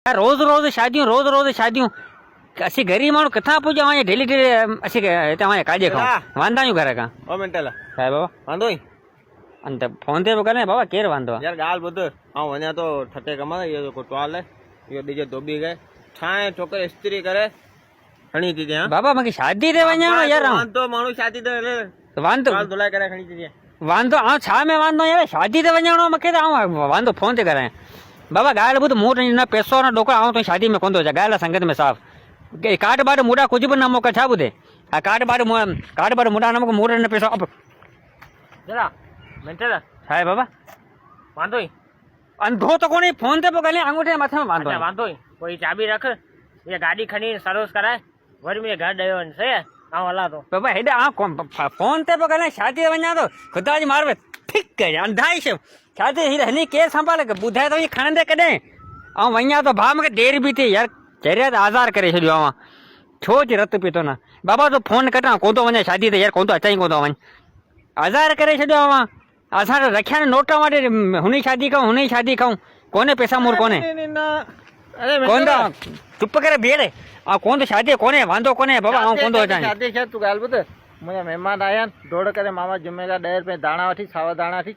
यार रोज रोज शादियूं असी गरीब माण्हू किथां पुॼा वञे डेली डेली असी हिते वञे काॼे खाऊं वांदा आहियूं घर खां ओ मिंटल छा आहे बाबा वांदो ई अंत फोन ते पियो करे बाबा केरु वांदो आहे यार ॻाल्हि ॿुध ऐं वञा थो ठटे कम इहो जेको टुवाल आहे इहो ॾिजे धोबी गए ठाहे छोकिरे इस्त्री करे खणी थी ॾियां बाबा मूंखे शादी ते वञिणो आहे यार वांदो माण्हू शादी ते वांदो टुवाल धुलाए करे खणी थी ॾियां वांदो छा में वांदो यार शादी ते वञिणो मूंखे त वांदो फोन ते करायां बाबा ॻाल्हि ॿुध मूं वटि न पैसो न ॾोकड़ तुंहिंजी शादी में कोन थो अचां ॻाल्हि आहे संगत में साफ़ काट बाट मुड़ा कुछ भी न मोकल छा ॿुधे हा काट बाट मुड़ा न मोकल मूं वटि न पैसो जरा मिंटल छा आहे बाबा वांदो ई अंधो त कोन्हे फोन ते पियो ॻाल्हाए अंगूठे जे मथे में वांदो आहे। वांदो ई कोई चाबी रख ये गाॾी खणी सर्विस कराए वरी मुंहिंजे घर ॾियो वञ सही आहे आउं हलां थो बाबा हेॾे फोन ते पियो ॻाल्हाए शादी ते वञा थो ख़ुदा जी मार ठीकु कजे अंधाई छो शादी हिन केरु संभाले ॿुधाए थो खणंदे कॾहिं ऐं वञा थो भाउ मूंखे देरि बि थी यार चरिया त आज़ार करे छॾियो आहे छो जे रत पीतो न बाबा तूं फोन कटां कोन थो वञे शादी ते यार कोन थो अचां ई कोन थो वञ आज़ार करे छॾियो आहे असां त रखिया न नोट वाटे हुन जी शादी कयूं हुन जी शादी कयूं कोन्हे पैसा मूर कोन्हे कोन थो चुप करे बीहे कोन थो शादी कोन्हे वांदो कोन्हे बाबा ऐं कोन थो अचां शादी छा तूं ॻाल्हि ॿुध मुंहिंजा महिमान आया आहिनि दौड़ करे मामा जुमे खां 10 रुपए दाणा वठी सावा दाणा वठी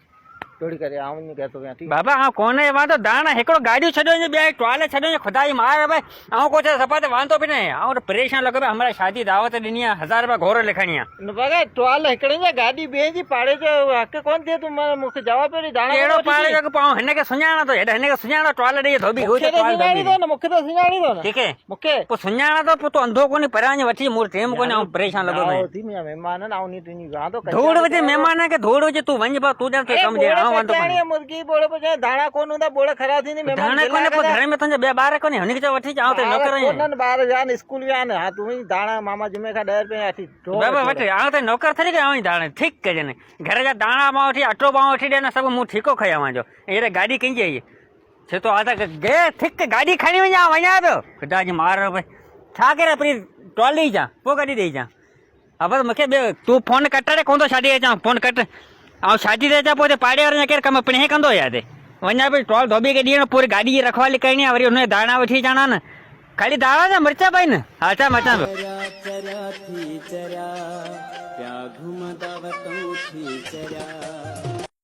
दौड़ी करे आउं वञी घर थो वियां ठीकु बाबा कोन्हे वांदो दाणा हिकिड़ो गाॾियूं छॾियो ॿिया टुवाले छॾियो ख़ुदा जी मार भाई ऐं कुझु सफ़ा ते वांदो बि न ऐं परेशान लॻो पियो हमारा शादी दावत ॾिनी आहे 1000 रुपया घोर लिखणी आहे बगा टुवाल हिकिड़े जा गाॾी ॿिए जी पाड़े जो हक़ कोन थिए तूं मूंखे जवाब ॾे दाणा अहिड़ो पाड़े जो पाऊं हिनखे सुञाणा थो हिनखे सुञाणा टुवाल ॾेई धोबी मूंखे त सुञाणी थो न ठीकु आहे मूंखे पोइ सुञाणा थो पोइ तूं अंधो कोन्हे परियां वठी मूं टेम कोन्हे ऐं परेशान लॻो पियो थी मुंहिंजा महिमान आहिनि ऐं तुंहिंजी वांदो धूड़ विझे महिमान खे धूड़ विझे तूं वञ तूं ॼण कमु ॾे वांदो कोन्हे बोड़ पे दाणा कोन हूंदा बोड़ ख़राब थींदी दाणा कोन्हे पोइ घर में तुंहिंजा ॿिया ॿार कोन्हे हुनखे चओ वठी अचां त नौकर कोन्हनि ॿार विया आहिनि स्कूल विया आहिनि हा तूं दाणा मामा जुमे खां 10 रुपए वठी बाबा वठी आउं त नौकर थरी कयो आहीं दाणे ठीकु कजे न घर जा दाणा मां वठी अटो पाऊं वठी ॾियनि सभु मूं ठीको खयां मुंहिंजो अहिड़े गाॾी कंहिंजी आई छो तो आहे त गे ठीकु गाॾी खणी वञा पियो ख़ुदा जी मार भई छा करे पहिरीं टोल ॾेई अचां पोइ गाॾी ॾेई अचां हा बसि मूंखे ॿियो तूं फोन कटाड़े कोन थो शादी अचां फोन कट ऐं शादी ते अचां पोइ हिते पाड़े वारे केरु कमु पिणे कंदो यार वञा पई टोल धोबी खे ॾियणो पूरी गाॾी जी रखवाली करणी आहे वरी हुनजा दाणा वठी अचां न खाली दाणा जा मिर्चा पई न हा अचां अचां पियो